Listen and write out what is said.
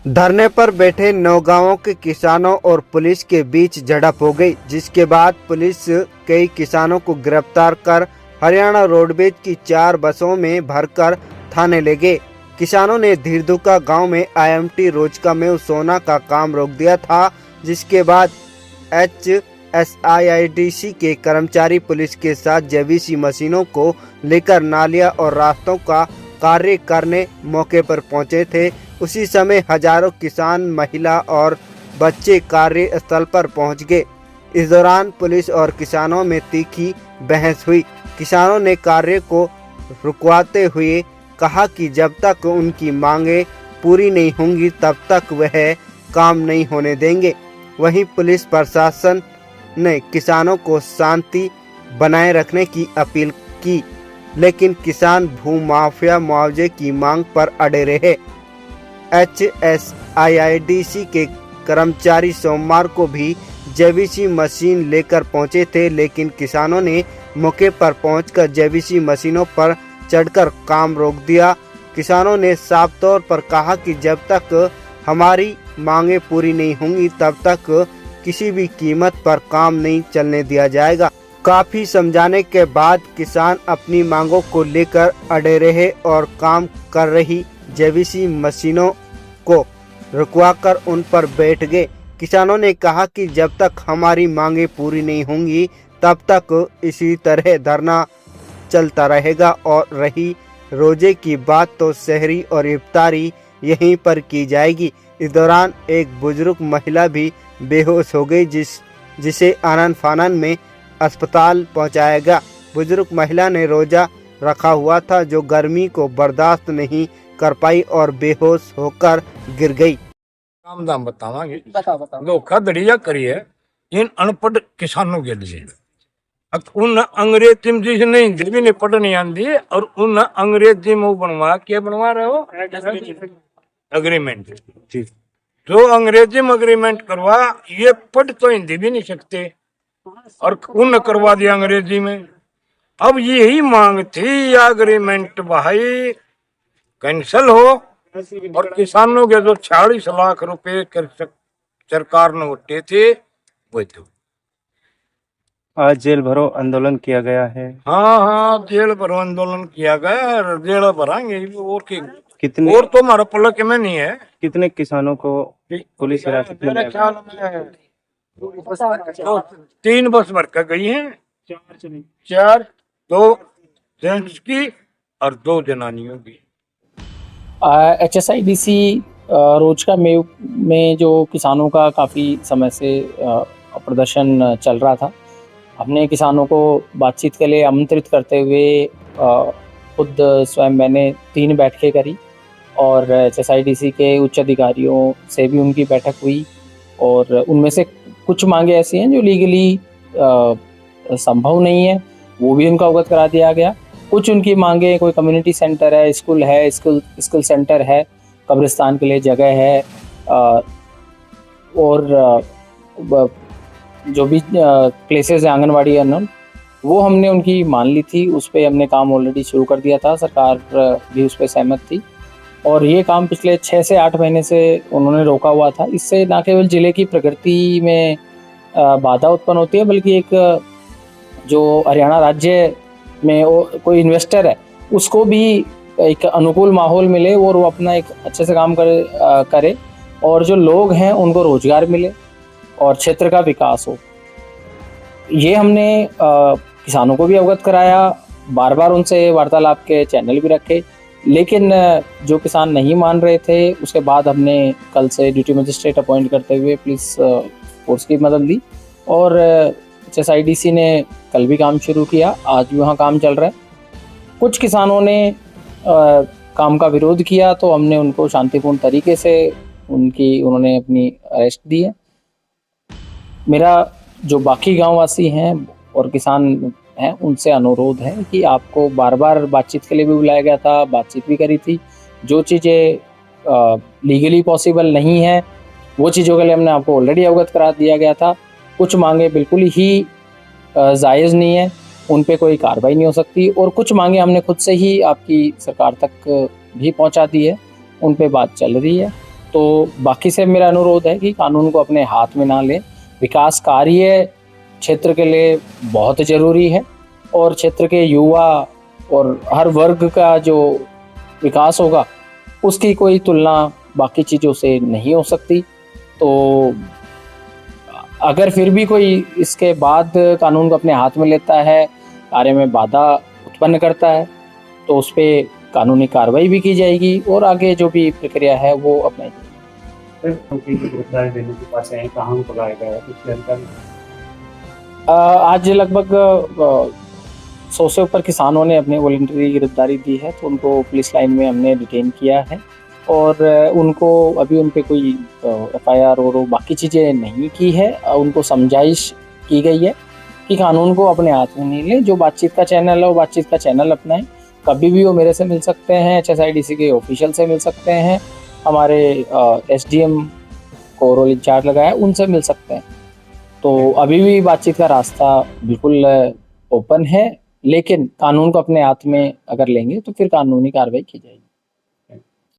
धरने पर बैठे नौगांवों के किसानों और पुलिस के बीच झड़प हो गई, जिसके बाद पुलिस कई किसानों को गिरफ्तार कर हरियाणा रोडवेज की 4 बसों में भरकर थाने ले गए। किसानों ने धीरदुका गांव में IMT रोजका में सोना का काम रोक दिया था, जिसके बाद HSIIDC के कर्मचारी पुलिस के साथ JVC मशीनों को लेकर नालियां और रास्तों का कार्य करने मौके पर पहुंचे थे। उसी समय हजारों किसान, महिला और बच्चे कार्यस्थल पर पहुंच गए। इस दौरान पुलिस और किसानों में तीखी बहस हुई। किसानों ने कार्य को रुकवाते हुए कहा कि जब तक उनकी मांगें पूरी नहीं होंगी तब तक वह काम नहीं होने देंगे। वहीं पुलिस प्रशासन ने किसानों को शांति बनाए रखने की अपील की, लेकिन किसान भूमाफिया मुआवजे की मांग पर अड़े रहे। HSIIDC के कर्मचारी सोमवार को भी JVC मशीन लेकर पहुंचे थे, लेकिन किसानों ने मौके पर पहुंचकर JVC मशीनों पर चढ़कर काम रोक दिया। किसानों ने साफ तौर पर कहा कि जब तक हमारी मांगें पूरी नहीं होंगी तब तक किसी भी कीमत पर काम नहीं चलने दिया जाएगा। काफी समझाने के बाद किसान अपनी मांगों को लेकर अड़े रहे और काम कर रही JVC मशीनों को रुकवाकर उन पर बैठ गए। किसानों ने कहा कि जब तक हमारी मांगें पूरी नहीं होंगी तब तक इसी तरह धरना चलता रहेगा, और रही रोजे की बात तो सहरी और इफ्तारी यहीं पर की जाएगी। इस दौरान एक बुजुर्ग महिला भी बेहोश हो गई, जिसे आनन फानन में अस्पताल पहुंचाया गया। बुजुर्ग महिला ने रोजा रखा हुआ था, जो गर्मी को बर्दाश्त नहीं कर पाई और बेहोश होकर गिर गई। काम दाम बतावांगे। धोखाधड़िया करी है इन अनपढ़ किसानों के लिए। उन अंग्रेजी में जिसने हिंदी भी नहीं पढ़नी आती, और उन अंग्रेजी में बनवा रहे हो एग्रीमेंट। जो अंग्रेजी में एग्रीमेंट करवा, ये पढ़ तो हिंदी भी नहीं सकते और उन करवा दिया अंग्रेजी में। अब यही मांग थी, एग्रीमेंट भाई कैंसिल हो, और किसानों के जो 46 लाख रुपए सरकार ने उठे थे वो तो आज जेल भरो आंदोलन किया गया है। हाँ, जेल भरो आंदोलन किया गया। जेल भरांगे और कितने और तो हमारा पलक में नहीं है। कितने किसानों को पुलिस हिरासत में मेरे लिया? ख्याल में तो 3 बस भर कर गई हैं, 4 2 जेंट्स की और 2 जनानियों की। HSIDC रोजका में जो किसानों का काफ़ी समय से प्रदर्शन चल रहा था, हमने किसानों को बातचीत के लिए आमंत्रित करते हुए खुद स्वयं मैंने 3 बैठकें करी, और HSIDC के उच्च अधिकारियों से भी उनकी बैठक हुई, और उनमें से कुछ मांगे ऐसी हैं जो लीगली संभव नहीं है, वो भी उनका अवगत करा दिया गया। कुछ उनकी मांगे, कोई कम्युनिटी सेंटर है, स्कूल सेंटर है, कब्रिस्तान के लिए जगह है, और जो भी प्लेसेस है आंगनवाड़ी अनल, वो हमने उनकी मान ली थी। उस पर हमने काम ऑलरेडी शुरू कर दिया था, सरकार भी उस पर सहमत थी, और ये काम पिछले 6 से 8 महीने से उन्होंने रोका हुआ था। इससे न केवल ज़िले की प्रगति में बाधा उत्पन्न होती है, बल्कि एक जो हरियाणा राज्य में कोई इन्वेस्टर है उसको भी एक अनुकूल माहौल मिले और वो अपना एक अच्छे से काम करे, और जो लोग हैं उनको रोजगार मिले और क्षेत्र का विकास हो। ये हमने किसानों को भी अवगत कराया, बार बार उनसे वार्तालाप के चैनल भी रखे, लेकिन जो किसान नहीं मान रहे थे, उसके बाद हमने कल से ड्यूटी मजिस्ट्रेट अपॉइंट करते हुए पुलिस फोर्स की मदद ली, और HSIDC ने कल भी काम शुरू किया, आज भी वहाँ काम चल रहा है। कुछ किसानों ने काम का विरोध किया, तो हमने उनको शांतिपूर्ण तरीके से उन्होंने अपनी अरेस्ट दी है। मेरा जो बाकी गांववासी हैं और किसान हैं उनसे अनुरोध है कि आपको बार बार बातचीत के लिए भी बुलाया गया था, बातचीत भी करी थी। जो चीज़ें लीगली पॉसिबल नहीं है वो चीज़ों के लिए हमने आपको ऑलरेडी अवगत करा दिया गया था। कुछ मांगे बिल्कुल ही जायज़ नहीं है, उन पे कोई कार्रवाई नहीं हो सकती, और कुछ मांगे हमने खुद से ही आपकी सरकार तक भी पहुंचा दी है, उन पे बात चल रही है। तो बाकी से मेरा अनुरोध है कि कानून को अपने हाथ में ना लें। विकास कार्य क्षेत्र के लिए बहुत ज़रूरी है और क्षेत्र के युवा और हर वर्ग का जो विकास होगा उसकी कोई तुलना बाकी चीज़ों से नहीं हो सकती। तो अगर फिर भी कोई इसके बाद कानून को अपने हाथ में लेता है, कार्य में बाधा उत्पन्न करता है, तो उस पर कानूनी कार्रवाई भी की जाएगी और आगे जो भी प्रक्रिया है वो अपनाई जाएगी। उनकी गिरफ्तारी देने के पास है, कहाँ उनको लाया गया है, कुछ जानकारी? आज लगभग 100 से ऊपर किसानों ने अपने वॉलंटरी गिरफ्तारी दी है, तो उनको पुलिस लाइन में हमने डिटेन किया है और उनको अभी उन पे कोई FIR और बाकी चीज़ें नहीं की है। उनको समझाइश की गई है कि कानून को अपने हाथ में नहीं लें। जो बातचीत का चैनल है वो बातचीत का चैनल अपनाएं। कभी भी वो मेरे से मिल सकते हैं, HSIDC के ऑफिशियल से मिल सकते हैं, हमारे SDM को रोल इंचार्ज लगाया उनसे मिल सकते हैं। तो अभी भी बातचीत का रास्ता बिल्कुल ओपन है, लेकिन कानून को अपने हाथ में अगर लेंगे तो फिर कानूनी कार्रवाई की जाएगी।